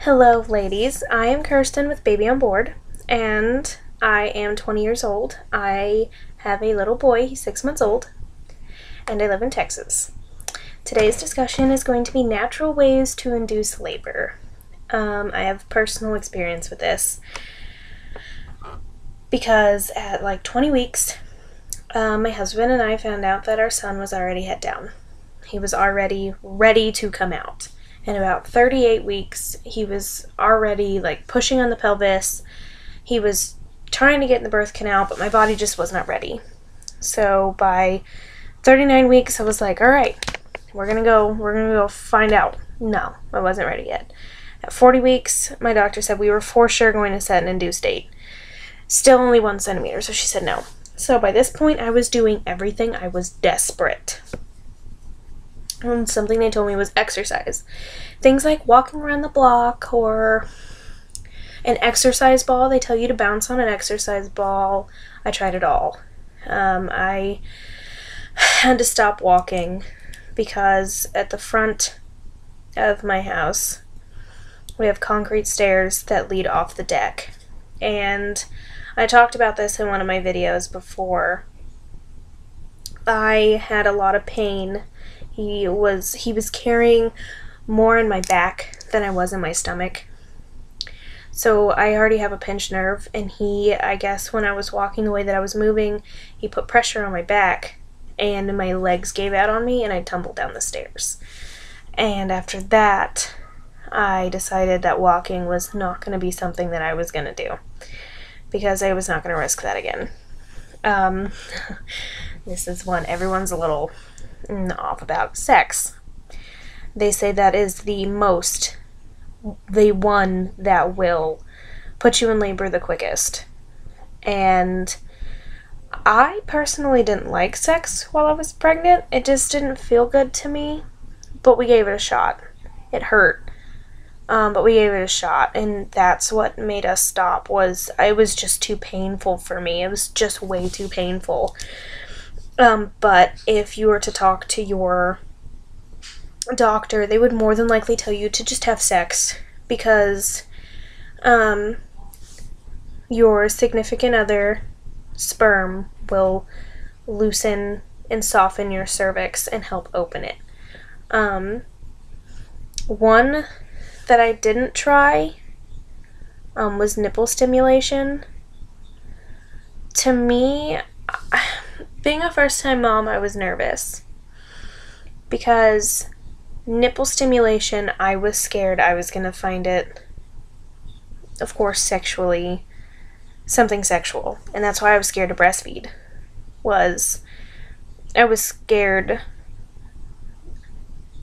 Hello, ladies. I am Kirsten with Baby on Board, and I am 20 years old. I have a little boy, he's 6 months old, and I live in Texas. Today's discussion is going to be natural ways to induce labor. I have personal experience with this because at like 20 weeks, my husband and I found out that our son was already head down. He was already ready to come out. In about 38 weeks, he was already like pushing on the pelvis. He was trying to get in the birth canal, but my body just was not ready. So by 39 weeks, I was like, all right, we're gonna go find out. No, I wasn't ready yet. At 40 weeks, my doctor said we were for sure going to set an induced date. Still only 1 centimeter, so she said no. So by this point, I was doing everything. I was desperate. And something they told me was exercise. Things like walking around the block or an exercise ball. They tell you to bounce on an exercise ball. I tried it all. I had to stop walking because at the front of my house, we have concrete stairs that lead off the deck. And I talked about this in one of my videos before. I had a lot of pain. He was carrying more in my back than I was in my stomach. So I already have a pinched nerve, and I guess when I was walking the way that I was moving, he put pressure on my back, and my legs gave out on me, and I tumbled down the stairs. And after that, I decided that walking was not going to be something that I was going to do, because I was not going to risk that again. This is one everyone's a little off about. Sex. They say that is the one that will put you in labor the quickest. And I personally didn't like sex while I was pregnant. It just didn't feel good to me, but we gave it a shot. It hurt, but we gave it a shot, and that's what made us stop. It was just too painful for me. It was just way too painful. But if you were to talk to your doctor, they would more than likely tell you to just have sex, because your significant other sperm will loosen and soften your cervix and help open it. One that I didn't try was nipple stimulation. To me, being a first-time mom, I was nervous because nipple stimulation, I was scared I was going to find it, of course, something sexual. And that's why I was scared to breastfeed. I was scared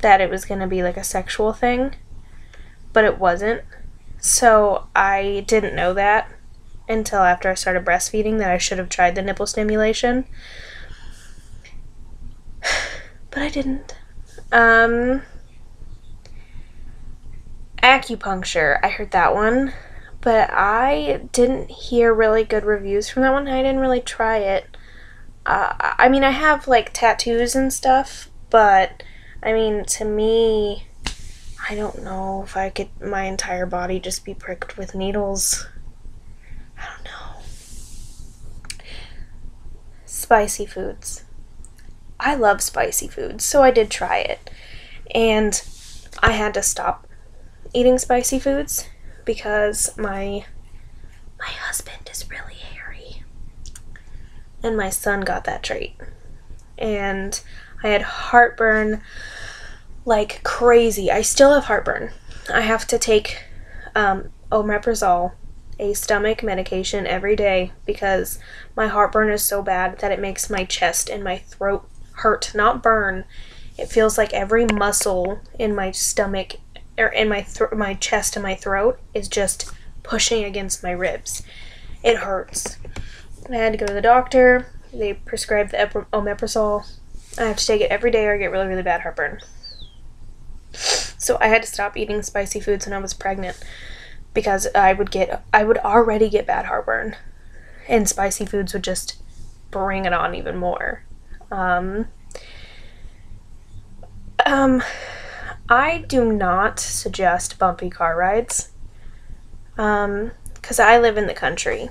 that it was going to be like a sexual thing, but it wasn't. So I didn't know that until after I started breastfeeding, that I should have tried the nipple stimulation. But I didn't. Acupuncture, I heard that one, but I didn't hear really good reviews from that one. I didn't really try it. I mean, I have like tattoos and stuff, but I mean, to me, I don't know if I could my entire body just be pricked with needles. I don't know. Spicy foods. I love spicy foods, so I did try it. And I had to stop eating spicy foods because my husband is really hairy. And my son got that trait. And I had heartburn like crazy. I still have heartburn. I have to take omeprazole, a stomach medication, every day because my heartburn is so bad that it makes my chest and my throat hurt, not burn. It feels like every muscle in my stomach or in my chest and my throat is just pushing against my ribs. It hurts. I had to go to the doctor. They prescribed the omeprazole. I have to take it every day or I get really, really bad heartburn. So I had to stop eating spicy foods when I was pregnant because I would already get bad heartburn, and spicy foods would just bring it on even more. I do not suggest bumpy car rides, because I live in the country.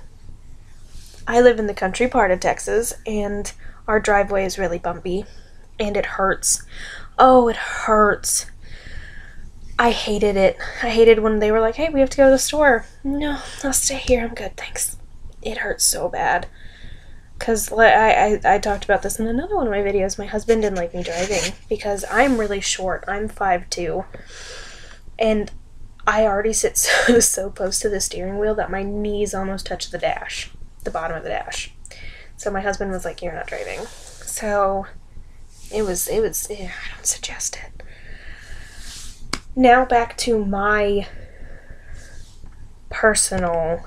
I live in the country part of Texas, and our driveway is really bumpy, and it hurts. Oh, it hurts. I hated it. I hated when they were like, hey, we have to go to the store. No, I'll stay here. I'm good, thanks. It hurts so bad. Because I talked about this in another one of my videos. My husband didn't like me driving because I'm really short. I'm 5'2". And I already sit so close to the steering wheel that my knees almost touch the dash, the bottom of the dash. So my husband was like, you're not driving. So it was I don't suggest it. Now back to my personal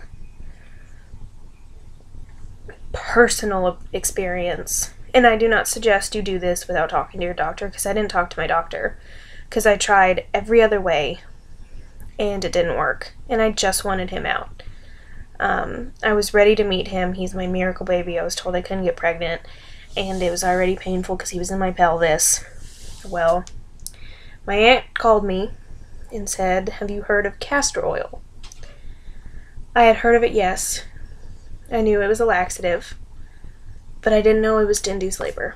experience. And I do not suggest you do this without talking to your doctor, because I didn't talk to my doctor, because I tried every other way and it didn't work, and I just wanted him out. I was ready to meet him. He's my miracle baby. I was told I couldn't get pregnant, and it was already painful because he was in my pelvis. Well, my aunt called me and said, have you heard of castor oil? I had heard of it, yes. I knew it was a laxative, but I didn't know it was to induce labor.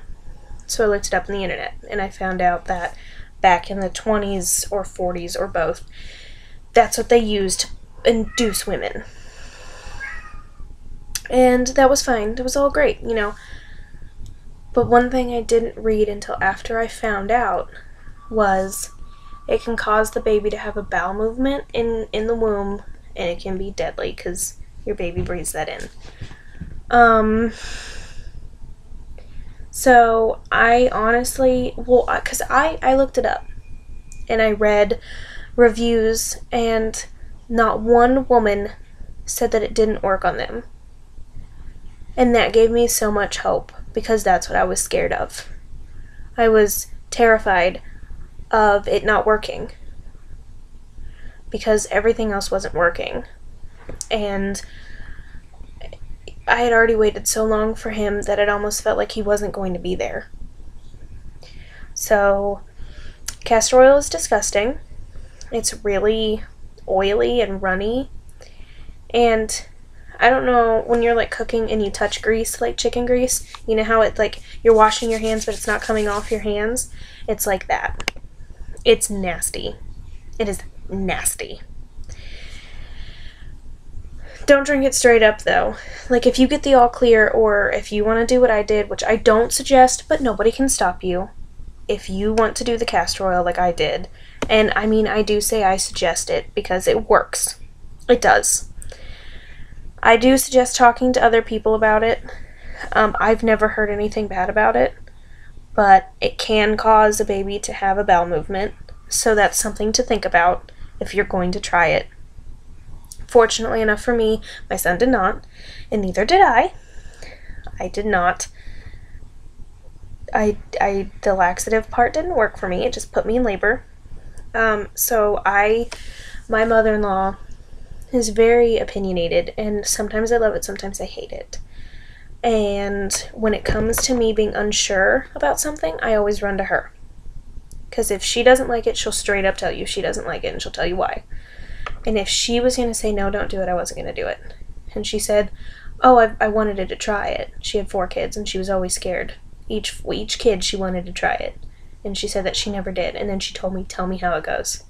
So I looked it up on the internet, and I found out that back in the 20s or 40s or both, that's what they used to induce women. And that was fine. It was all great, you know. But one thing I didn't read until after I found out was it can cause the baby to have a bowel movement in the womb, and it can be deadly because your baby breathes that in. So I honestly, because I looked it up and I read reviews, and not one woman said that it didn't work on them. And that gave me so much hope, because that's what I was scared of. I was terrified of it not working, because everything else wasn't working. And I had already waited so long for him that it almost felt like he wasn't going to be there. So, castor oil is disgusting. It's really oily and runny. And I don't know, when you're like cooking and you touch grease, like chicken grease, you know how it like, you're washing your hands but it's not coming off your hands? It's like that. It's nasty. It is nasty. Don't drink it straight up, though. Like, if you get the all clear, or if you want to do what I did, which I don't suggest, but nobody can stop you, if you want to do the castor oil like I did, and I mean, I do say I suggest it because it works. It does. I do suggest talking to other people about it. I've never heard anything bad about it, but it can cause a baby to have a bowel movement, so that's something to think about if you're going to try it. Fortunately enough for me, my son did not, and neither did I. I did not. The laxative part didn't work for me. It just put me in labor. So my mother-in-law is very opinionated, and sometimes I love it, sometimes I hate it. And when it comes to me being unsure about something, I always run to her. Because if she doesn't like it, she'll straight up tell you she doesn't like it, and she'll tell you why. And if she was going to say, no, don't do it, I wasn't going to do it. And she said, oh, I wanted her to try it. She had 4 kids, and she was always scared. Each kid, she wanted to try it. And she said that she never did. And then she told me, tell me how it goes.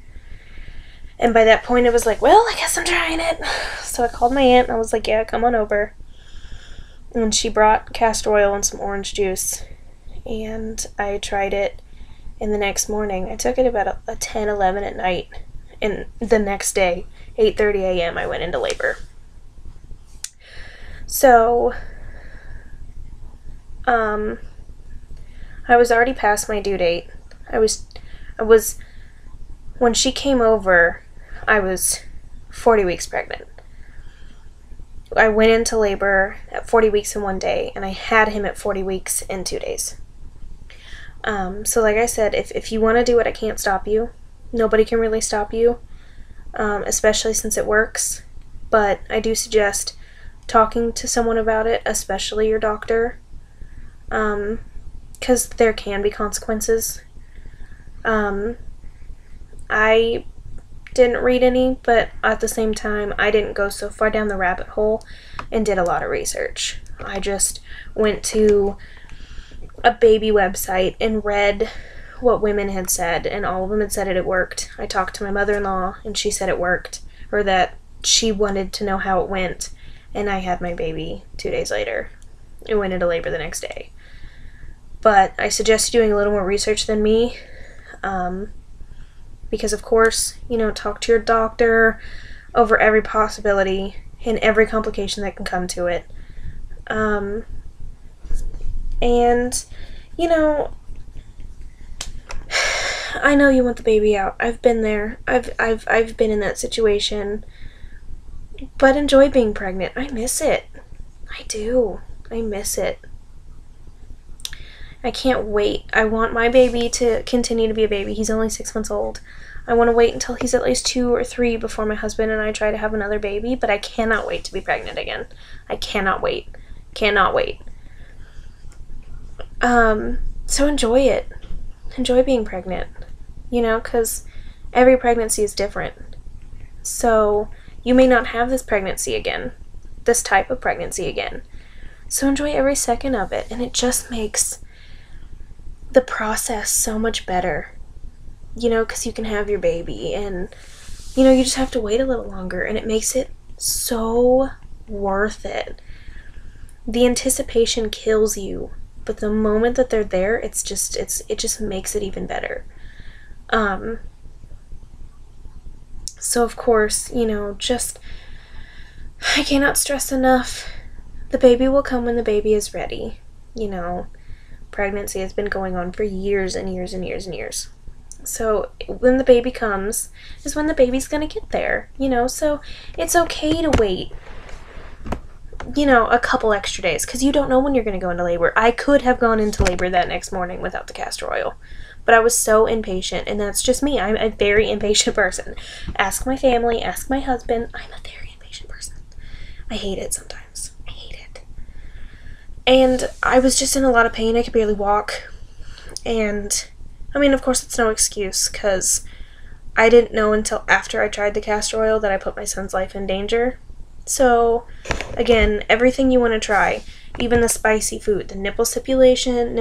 And by that point, it was like, well, I guess I'm trying it. So I called my aunt, and I was like, yeah, come on over. And she brought castor oil and some orange juice. And I tried it. And the next morning, I took it about a 10, 11 at night. And the next day, 8:30 a.m., I went into labor. So, I was already past my due date. When she came over, I was 40 weeks pregnant. I went into labor at 40 weeks in 1 day, and I had him at 40 weeks in 2 days. So like I said, if you want to do it, I can't stop you. Nobody can really stop you, especially since it works. But I do suggest talking to someone about it, especially your doctor, because there can be consequences. I didn't read any, but at the same time, I didn't go so far down the rabbit hole and did a lot of research. I just went to a baby website and read what women had said, and all of them had said it worked. I talked to my mother-in-law, and she said it worked, or that she wanted to know how it went, and I had my baby 2 days later. It went into labor the next day. But I suggest you doing a little more research than me, because of course, talk to your doctor over every possibility and every complication that can come to it. And, I know you want the baby out. I've been there. I've been in that situation. But enjoy being pregnant. I miss it. I do. I miss it. I can't wait. I want my baby to continue to be a baby. He's only 6 months old. I want to wait until he's at least 2 or 3 before my husband and I try to have another baby, but I cannot wait to be pregnant again. I cannot wait. Cannot wait. So enjoy it. Enjoy being pregnant. Because every pregnancy is different. So you may not have this pregnancy again. This type of pregnancy again. So enjoy every second of it, and it just makes the process so much better. Because you can have your baby, and you just have to wait a little longer, and it makes it so worth it. The anticipation kills you, but the moment that they're there, it just makes it even better. So of course, I cannot stress enough, the baby will come when the baby is ready. Pregnancy has been going on for years and years and years and years. So when the baby comes is when the baby's gonna get there, so it's okay to wait, a couple extra days, because you don't know when you're gonna go into labor. I could have gone into labor that next morning without the castor oil, but I was so impatient, and that's just me. I'm a very impatient person. Ask my family, ask my husband. I'm a very impatient person. I hate it sometimes. I hate it. And I was just in a lot of pain. I could barely walk. And, of course, it's no excuse, because I didn't know until after I tried the castor oil that I put my son's life in danger. So, again, everything you want to try, even the spicy food, the nipple stipulation,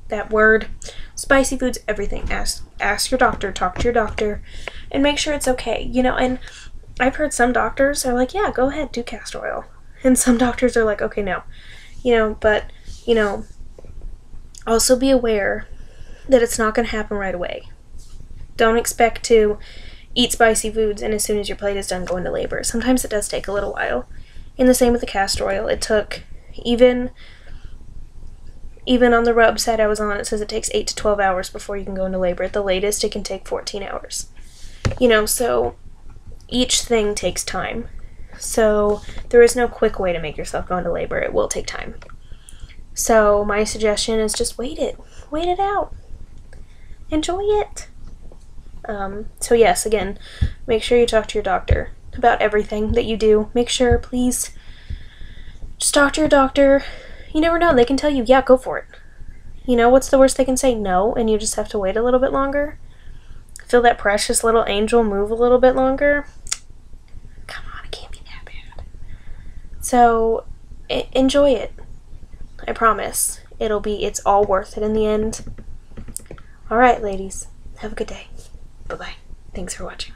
that word, spicy foods, everything. Ask your doctor, talk to your doctor, and make sure it's okay. And I've heard some doctors are like, yeah, go ahead, do castor oil. And some doctors are like, okay, no. But, also be aware that it's not going to happen right away. Don't expect to eat spicy foods and as soon as your plate is done, go into labor. Sometimes it does take a little while. And the same with the castor oil. It took, even on the website I was on, it says it takes 8 to 12 hours before you can go into labor. At the latest, it can take 14 hours. So each thing takes time. So there is no quick way to make yourself go into labor. It will take time. So my suggestion is just wait it. Wait it out. Enjoy it. So yes, again, make sure you talk to your doctor about everything that you do. Make sure, please, just talk to your doctor. You never know. They can tell you, yeah, go for it. What's the worst they can say? No, and you just have to wait a little bit longer. Feel that precious little angel move a little bit longer. Come on, it can't be that bad. So, enjoy it. I promise. It's all worth it in the end. Alright, ladies. Have a good day. Bye-bye. Thanks for watching.